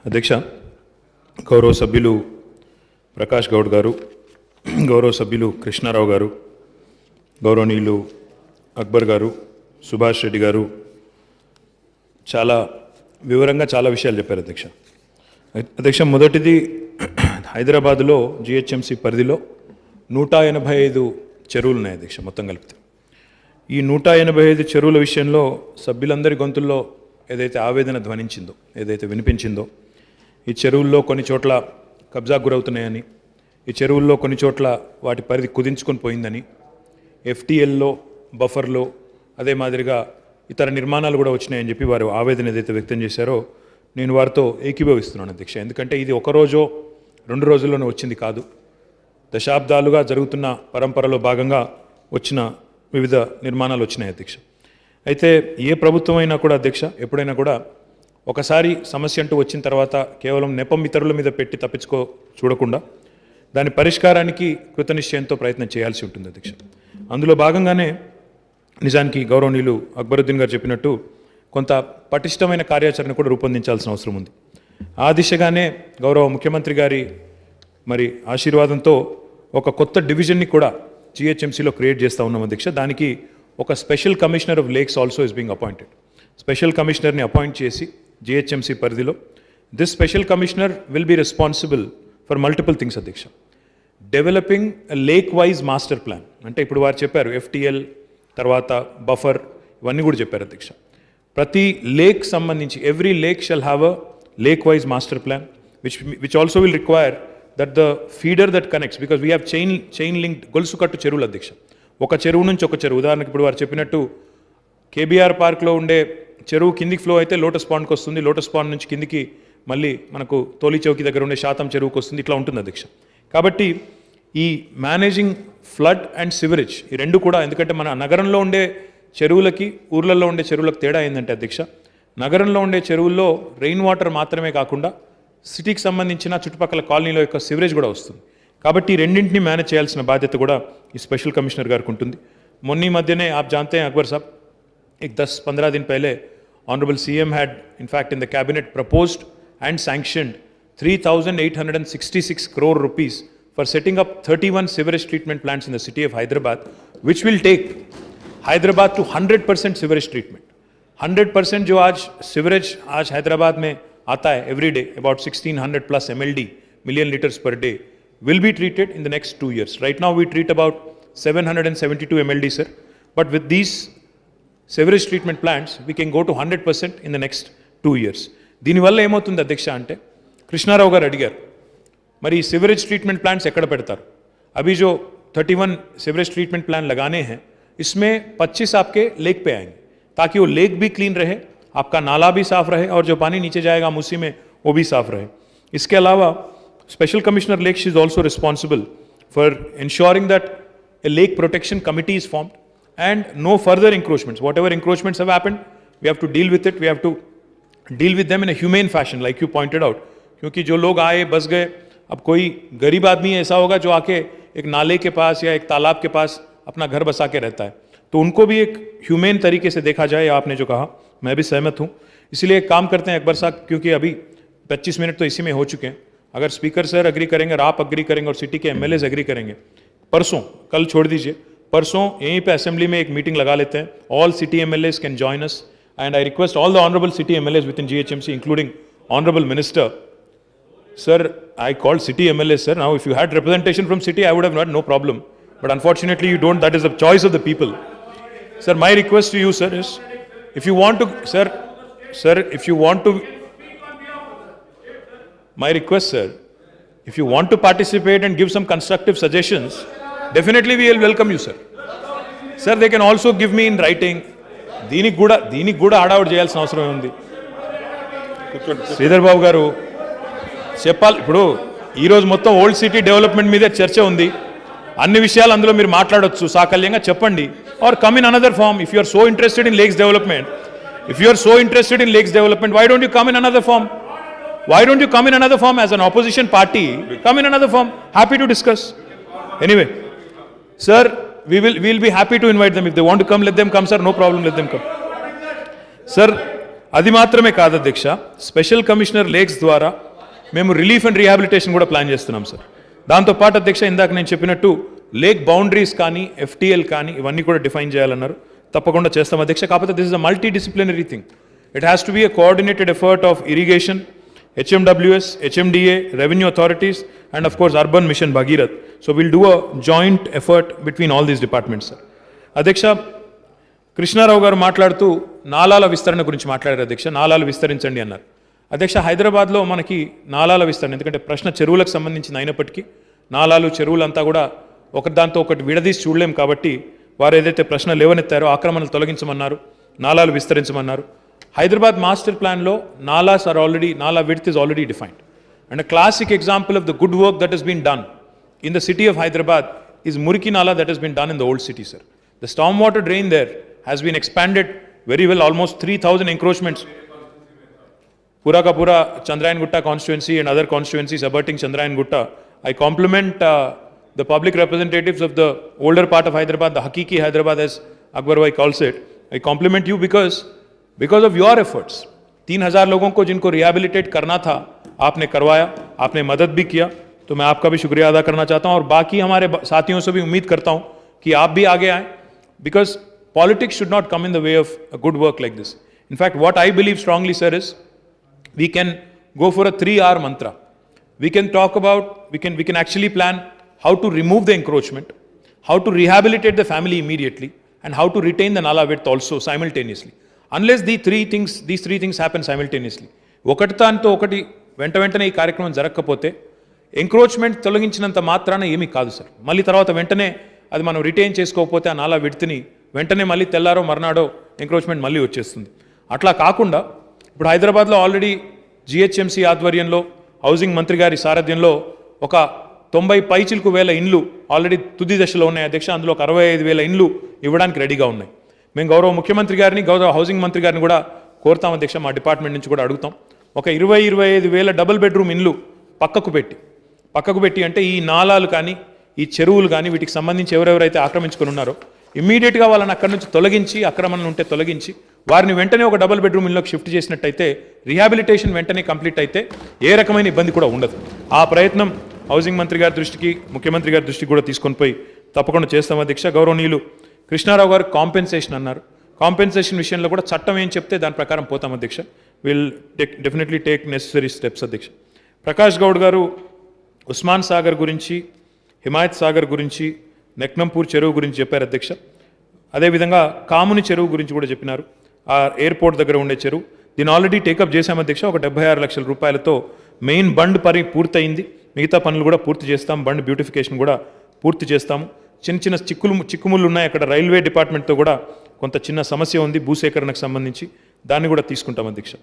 అధ్యక్ష, గౌరవ సభ్యులు ప్రకాష్ గౌడ్ గారు, గౌరవ సభ్యులు కృష్ణారావు గారు, గౌరవనీయులు అక్బర్ గారు, సుభాష్ రెడ్డి గారు చాలా వివరంగా చాలా విషయాలు చెప్పారు. అధ్యక్ష, మొదటిది హైదరాబాదులో జిహెచ్ఎంసీ పరిధిలో 185 చెరువులు ఉన్నాయి అధ్యక్ష. మొత్తం కలిపితే ఈ 185 చెరువుల విషయంలో సభ్యులందరి గొంతుల్లో ఏదైతే ఆవేదన ధ్వనించిందో, ఏదైతే వినిపించిందో, ఈ చెరువుల్లో కొన్ని చోట్ల కబ్జాకు గురవుతున్నాయని, ఈ చెరువుల్లో కొన్ని చోట్ల వాటి పరిధి కుదించుకొని పోయిందని, ఎఫ్టీఎల్లో బఫర్లో అదే మాదిరిగా ఇతర నిర్మాణాలు కూడా వచ్చినాయని చెప్పి వారు ఆవేదన ఏదైతే వ్యక్తం చేశారో నేను వారితో ఏకీభవిస్తున్నాను అధ్యక్ష. ఎందుకంటే ఇది ఒక రోజో 2 రోజుల్లోనే వచ్చింది కాదు, దశాబ్దాలుగా జరుగుతున్న పరంపరలో భాగంగా వచ్చిన వివిధ నిర్మాణాలు వచ్చినాయి అధ్యక్ష. అయితే ఏ ప్రభుత్వం అయినా కూడా అధ్యక్ష, ఎప్పుడైనా కూడా ఒకసారి సమస్య అంటూ వచ్చిన తర్వాత కేవలం నెపం ఇతరుల మీద పెట్టి తప్పించుకో చూడకుండా దాని పరిష్కారానికి కృతనిశ్చయంతో ప్రయత్నం చేయాల్సి ఉంటుంది అధ్యక్ష. అందులో భాగంగానే నిజానికి గౌరవనీయులు అక్బరుద్దీన్ గారు చెప్పినట్టు కొంత పటిష్టమైన కార్యాచరణ కూడా రూపొందించాల్సిన అవసరం ఉంది. ఆ దిశగానే గౌరవ ముఖ్యమంత్రి గారి మరి ఆశీర్వాదంతో ఒక కొత్త డివిజన్ని కూడా జిహెచ్ఎంసీలో క్రియేట్ చేస్తూ ఉన్నాం అధ్యక్ష. దానికి ఒక special commissioner of lakes also is being appointed. Special కమిషనర్ని అపాయింట్ చేసి జిహెచ్ఎంసీ పరిధిలో this special commissioner will be responsible for multiple things అధ్యక్ష. Developing lake wise master plan, అంటే ఇప్పుడు వారు చెప్పారు ఎఫ్టీఎల్ తర్వాత బఫర్ ఇవన్నీ కూడా చెప్పారు అధ్యక్ష. ప్రతి లేక్ సంబంధించి every lake shall have a lake wise master plan which also will require that the feeder that connects, because we have chain linked గొలుసు కట్టు చెరువులు అధ్యక్ష. ఒక చెరువు నుంచి ఒక చెరువు, ఉదాహరణకు ఇప్పుడు వారు చెప్పినట్టు కేబీఆర్ పార్క్లో ఉండే చెరువు కిందికి ఫ్లో అయితే లోటస్ పాండ్కి వస్తుంది, లోటస్ పాండ్ నుంచి కిందికి మళ్ళీ మనకు తోలి చౌకి దగ్గర ఉండే శాతం చెరువుకి వస్తుంది, ఇట్లా ఉంటుంది అధ్యక్ష. కాబట్టి ఈ మేనేజింగ్ ఫ్లడ్ అండ్ సివరేజ్ ఈ రెండు కూడా, ఎందుకంటే మన నగరంలో ఉండే చెరువులకి ఊర్లలో ఉండే చెరువులకు తేడా ఏంటంటే అధ్యక్ష, నగరంలో ఉండే చెరువుల్లో రెయిన్ వాటర్ మాత్రమే కాకుండా సిటీకి సంబంధించిన చుట్టుపక్కల కాలనీల యొక్క సివరేజ్ కూడా వస్తుంది. కాబట్టి ఈ రెండింటిని మేనేజ్ చేయాల్సిన బాధ్యత కూడా ఈ స్పెషల్ కమిషనర్ గారికి ఉంటుంది. మొన్న మధ్యనే आप जानते हैं अकबर साहब, एक 10-15 दिन पहले honourable CM had in fact in the cabinet proposed and sanctioned 3,866 crore rupees for setting up 31 sewerage treatment plants in the city of Hyderabad, which will take Hyderabad to 100% sewerage treatment. 100% जो आज sewerage आज हैदराबाद में आता है every day, about 1600 plus MLD, million liters per day, will be treated in the next 2 years. Right now we treat about 772 MLD, sir. But with these sewerage treatment plants, we can go to 100% in the next 2 years. దీనివల్ల ఏమవుతుంది అధ్యక్ష అంటే, కృష్ణారావు గారు అడిగారు మరి sewerage treatment plants ఎక్కడ పెడతారు. अभी जो 31 सिवरेज ट्रीटमेंट प्लान लगाने हैं, इसमें 25 आपके लेक पे आएंगे, ताकि वो लेक भी क्लीन रहे, आपका नाला भी साफ रहे और जो पानी नीचे जाएगा मूसी में वो भी साफ रहे. इसके अलावा special commissioner lakes is also responsible for ensuring that a lake protection committee is formed and no further encroachments. Whatever encroachments have happened, we have to deal with it. We have to deal with them in a humane fashion, like you pointed out. क्योंकि जो लोग आए बस गए, अब कोई गरीब आदमी ऐसा होगा जो आके एक नाले के पास या एक तालाब के पास अपना घर बसा के रहता है, तो उनको भी एक ह्यूमेन तरीके से देखा जाए. आपने जो कहा मैं भी सहमत हूँ. इसलिए एक काम करते हैं अकबर साहब, क्योंकि अभी 25 मिनट तो इसी में हो चुके हैं. अगर स्पीकर सर एग्री करेंगे और आप एग्री करेंगे और सिटी के एमएलएज एग्री करेंगे, परसों, कल छोड़ दीजिए, परसों यहीं पे असेंबली में एक मीटिंग लगा लेते हैं. All city MLAs can join us and I request all the honorable city MLAs within GHMC, including honorable minister. Sir, I called city MLAs, sir. Now if you had representation from city, I would have had no problem, but unfortunately you don't. That is the choice of the people. Sir, my request to you, sir, is if you want to, sir, if you want to, my request, sir, if you want to participate and give some constructive suggestions, definitely we will welcome you, sir. Sir, they can also give me in writing. దీనికి కూడా హడావుడి చేయాల్సిన అవసరం ఉంది. శ్రీధర్ బాబు గారు చెప్పాలి. ఇప్పుడు ఈరోజు మొత్తం ఓల్డ్ సిటీ డెవలప్మెంట్ మీదే చర్చ ఉంది. అన్ని విషయాలు అందులో మీరు మాట్లాడొచ్చు, సాకల్యంగా చెప్పండి. Or come in another form if you are so interested in lakes development. If you are so interested in lakes development, why don't you come in another form? Why don't you come in another form as an opposition party? Come in another form. Happy to discuss. Anyway, sir, we'll be happy to invite them. If they want to come, let them come, sir. No problem, let them come. Sir, అది మాత్రమే కాదు అధ్యక్ష, special commissioner lakes ద్వారా మేము relief and rehabilitation కూడా plan చేస్తున్నాం sir. దాంతోపాటు అధ్యక్ష ఇందాక నేను చెప్పినట్టు లేక్ బౌండరీస్ కానీ ఎఫ్టీఎల్ కానీ ఇవన్నీ కూడా డిఫైన్ చేయాలన్నారు. తప్పకుండా చేస్తాం అధ్యక్ష. కాకపోతే this is a multi disciplinary thing. It has to be a coordinated effort of irrigation, HMWS, HMDA, revenue authorities, and of course urban mission Bhagirath. So we'll do a joint effort between all these departments, sir. అధ్యక్ష, కృష్ణారావు గారు మాట్లాడుతూ నాలాల విస్తరణ గురించి మాట్లాడారు అధ్యక్ష. నాలాలు విస్తరించండి అన్నారు. అధ్యక్ష, హైదరాబాద్లో మనకి నాలాల విస్తరణ, ఎందుకంటే ప్రశ్న చెరువులకు సంబంధించింది అయినప్పటికీ నాలాలు చెరువులు అంతా కూడా ఒకదాంతో ఒకటి విడదీసి చూడలేం కాబట్టి వారు ఏదైతే ప్రశ్న లేవనెత్తారో ఆక్రమణలు తొలగించమన్నారు, నాలాలు విస్తరించమన్నారు. Hyderabad master plan law, nalas are already, nala width is already defined. And a classic example of the good work that has been done in the city of Hyderabad is Muriki Nala that has been done in the old city, sir. The stormwater drain there has been expanded very well, almost 3,000 encroachments. Pura ka Pura, Chandrayan Gutta constituency and other constituencies abutting Chandrayan Gutta. I compliment the public representatives of the older part of Hyderabad, the Hakiki Hyderabad as Akbar Bhai calls it. I compliment you because of your efforts. 3,000 लोगों को जिनको rehabilitate करना था आपने करवाया, आपने मदद भी किया, तो मैं आपका भी शुक्रिया अदा करना चाहता हूं और बाकी हमारे साथियों से भी उम्मीद करता हूं कि आप भी आगे आएं, because politics should not come in the way of a good work like this. In fact, what I believe strongly, sir, is we can go for a 3R mantra. We can talk about, we can actually plan how to remove the encroachment, how to rehabilitate the family immediately, and how to retain the nala width also simultaneously. Unless these three things happen simultaneously. ఒకటి దాంతో ఒకటి వెంటనే ఈ కార్యక్రమం జరగకపోతే encroachment తొలగించినంత మాత్రాన ఏమీ కాదు సార్. మళ్ళీ తర్వాత వెంటనే అది మనం రిటైన్ చేసుకోకపోతే ఆ నాలా విడ్త్ని వెంటనే మళ్ళీ తెల్లారో మర్నాడో ఎంక్రోచ్మెంట్ మళ్ళీ వచ్చేస్తుంది. అట్లా కాకుండా ఇప్పుడు హైదరాబాద్లో ఆల్రెడీ జిహెచ్ఎంసీ ఆధ్వర్యంలో హౌసింగ్ మంత్రి గారి సారథ్యంలో ఒక 90 పైచిలకు వేల ఇండ్లు ఆల్రెడీ తుది దశలో ఉన్నాయి అధ్యక్ష. అందులో ఒక 65,000 ఇండ్లు ఇవ్వడానికి రెడీగా ఉన్నాయి. మేము గౌరవ ముఖ్యమంత్రి గారిని, గౌరవ హౌసింగ్ మంత్రి గారిని కూడా కోరుతాం అధ్యక్ష, మా డిపార్ట్మెంట్ నుంచి కూడా అడుగుతాం. ఒక 20-25,000 డబుల్ బెడ్రూమ్ ఇండ్లు పక్కకు పెట్టి అంటే ఈ నాలాలు కానీ ఈ చెరువులు కానీ వీటికి సంబంధించి ఎవరెవరైతే ఆక్రమించుకుని ఉన్నారో ఇమ్మీడియట్గా వాళ్ళని అక్కడి నుంచి తొలగించి, ఆక్రమణలు ఉంటే తొలగించి వారిని వెంటనే ఒక డబుల్ బెడ్రూమ్ ఇల్లుకి షిఫ్ట్ చేసినట్టయితే రీహాబిలిటేషన్ వెంటనే కంప్లీట్ అయితే ఏ రకమైన ఇబ్బంది కూడా ఉండదు. ఆ ప్రయత్నం హౌసింగ్ మంత్రి గారి దృష్టికి, ముఖ్యమంత్రి గారి దృష్టికి కూడా తీసుకొని పోయి తప్పకుండా చేస్తాం అధ్యక్ష. గౌరవనీయులు కృష్ణారావు గారు కాంపెన్సేషన్ అన్నారు. కాంపెన్సేషన్ విషయంలో కూడా చట్టం ఏం చెప్తే దాని ప్రకారం పోతాం అధ్యక్ష. Will definitely take necessary steps అధ్యక్ష. ప్రకాష్ గౌడ్ గారు ఉస్మాన్ సాగర్ గురించి, హిమాయత్ సాగర్ గురించి, నెక్నంపూర్ చెరువు గురించి చెప్పారు అధ్యక్ష. అదేవిధంగా కాముని చెరువు గురించి కూడా చెప్పినారు. ఆ ఎయిర్పోర్ట్ దగ్గర ఉండే చెరువు, దీన్ని ఆల్రెడీ టేకప్ చేశాం అధ్యక్ష. ఒక 76 లక్షల రూపాయలతో మెయిన్ బండ్ పూర్తయింది. మిగతా పనులు కూడా పూర్తి చేస్తాం. బండ్ బ్యూటిఫికేషన్ కూడా పూర్తి చేస్తాము. చిన్న చిక్కుముళ్ళు ఉన్నాయి అక్కడ. రైల్వే డిపార్ట్మెంట్తో కూడా కొంత చిన్న సమస్య ఉంది భూసేకరణకు సంబంధించి, దాన్ని కూడా తీసుకుంటాం అధ్యక్ష.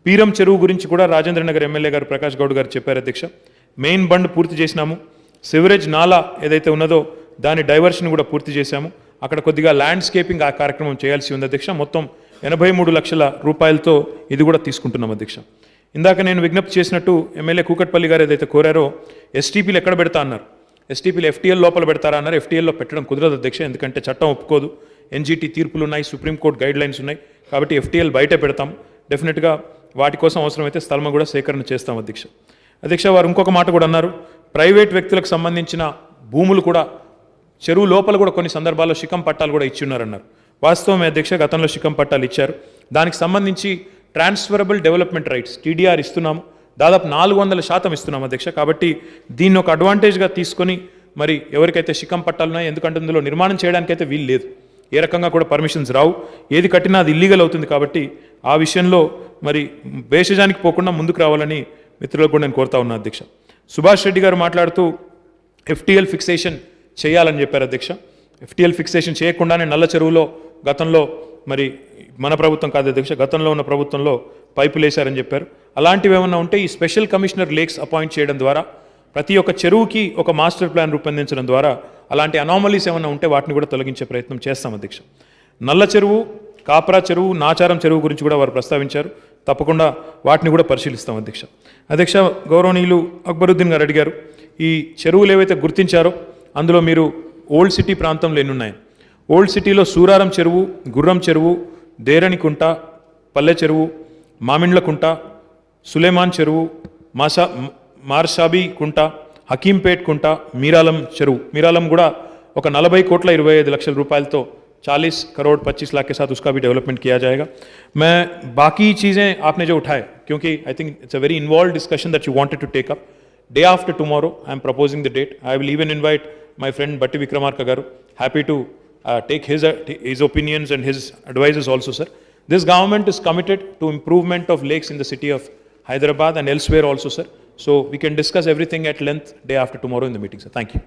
పీరం చెరువు గురించి కూడా రాజేంద్రనగర్ ఎమ్మెల్యే గారు ప్రకాష్ గౌడ్ గారు చెప్పారు అధ్యక్ష. మెయిన్ బండ్ పూర్తి చేసినాము. సివరేజ్ నాలా ఏదైతే ఉన్నదో దాని డైవర్షన్ కూడా పూర్తి చేశాము. అక్కడ కొద్దిగా ల్యాండ్స్కేపింగ్ ఆ కార్యక్రమం చేయాల్సి ఉంది అధ్యక్ష. మొత్తం 83 లక్షల రూపాయలతో ఇది కూడా తీసుకుంటున్నాం అధ్యక్ష. ఇందాక నేను విజ్ఞప్తి చేసినట్టు ఎమ్మెల్యే కూకట్పల్లి గారు ఏదైతే కోరారో ఎస్టీపీలు ఎక్కడ పెడతా అన్నారు. ఎస్టీపీలు ఎఫ్టీఎల్ లోపల పెడతారా అన్నారు. ఎఫ్టీఎల్లో పెట్టడం కుదరదు అధ్యక్ష, ఎందుకంటే చట్టం ఒప్పుకోదు. ఎన్జీటీ తీర్పులు ఉన్నాయి, సుప్రీంకోర్టు గైడ్ లైన్స్ ఉన్నాయి. కాబట్టి ఎఫ్టీఎల్ బయట పెడతాం. డెఫినెట్గా వాటి కోసం అవసరమైతే స్థలం కూడా సేకరణ చేస్తాం అధ్యక్ష. వారు ఇంకొక మాట కూడా అన్నారు. ప్రైవేట్ వ్యక్తులకు సంబంధించిన భూములు కూడా చెరువు లోపల కూడా కొన్ని సందర్భాల్లో శిఖం పట్టాలు కూడా ఇచ్చి ఉన్నారన్నారు. వాస్తవమే అధ్యక్ష, గతంలో శిఖం పట్టాలు ఇచ్చారు. దానికి సంబంధించి ట్రాన్స్ఫరబుల్ డెవలప్మెంట్ రైట్స్ టీడీఆర్ ఇస్తున్నాము. దాదాపు 400% ఇస్తున్నాం అధ్యక్ష. కాబట్టి దీన్ని ఒక అడ్వాంటేజ్గా తీసుకొని మరి ఎవరికైతే శిఖం పట్టాలు ఉన్నాయో, ఎందుకంటే ఇందులో నిర్మాణం చేయడానికైతే వీలు లేదు, ఏ రకంగా కూడా పర్మిషన్స్ రావు, ఏది కట్టినా అది ఇల్లీగల్ అవుతుంది. కాబట్టి ఆ విషయంలో మరి భేషజానికి పోకుండా ముందుకు రావాలని మిత్రులకు కూడా నేను కోరుతా ఉన్నా అధ్యక్ష. సుభాష్ రెడ్డి గారు మాట్లాడుతూ ఎఫ్టీఎల్ ఫిక్సేషన్ చేయాలని చెప్పారు అధ్యక్ష. ఎఫ్టీఎల్ ఫిక్సేషన్ చేయకుండానే నల్ల చెరువులో గతంలో మరి మన ప్రభుత్వం కాదు అధ్యక్ష, గతంలో ఉన్న ప్రభుత్వంలో పైపులు వేశారని చెప్పారు. అలాంటివి ఏమన్నా ఉంటే ఈ స్పెషల్ కమిషనర్ లేక్స్ అపాయింట్ చేయడం ద్వారా ప్రతి ఒక్క చెరువుకి ఒక మాస్టర్ ప్లాన్ రూపొందించడం ద్వారా అలాంటి అనామలీస్ ఏమన్నా ఉంటే వాటిని కూడా తొలగించే ప్రయత్నం చేస్తాం అధ్యక్ష. నల్ల చెరువు, కాప్రా చెరువు, నాచారం చెరువు గురించి కూడా వారు ప్రస్తావించారు. తప్పకుండా వాటిని కూడా పరిశీలిస్తాం అధ్యక్ష. గౌరవనీయులు అక్బరుద్దీన్ గారు అడిగారు, ఈ చెరువులు ఏవైతే గుర్తించారో అందులో మీరు ఓల్డ్ సిటీ ప్రాంతంలో ఎన్ని ఉన్నాయి? ఓల్డ్ సిటీలో సూరారం చెరువు, గుర్రం చెరువు, దేరణికుంట, పల్లె చెరువు, మామిండ్లకుంట, సులేమాన్ చెరువు, మార్షాబీ కుంట, హకీంపేట్ కుంట, మీరాలం చెరువు. మీరాలం కూడా ఒక 40,25,00,000 रुपये 40 करोड़ 25 लाख के साथ उसका भी डेवलपमेंट किया जाएगा. मैं बाकी चीज़ें आपने जो उठाए, क्योंकि I think it's a very involve discussion that you wanted to take up. Day after tomorrow, I am proposing the date. I will even invite my friend Batti Vikramarka garu. Happy to take his opinions and his advices also, sir. This government is committed to improvement of lakes in the city of Hyderabad and elsewhere also, sir. So we can discuss everything at length day after tomorrow in the meeting, sir. Thank you.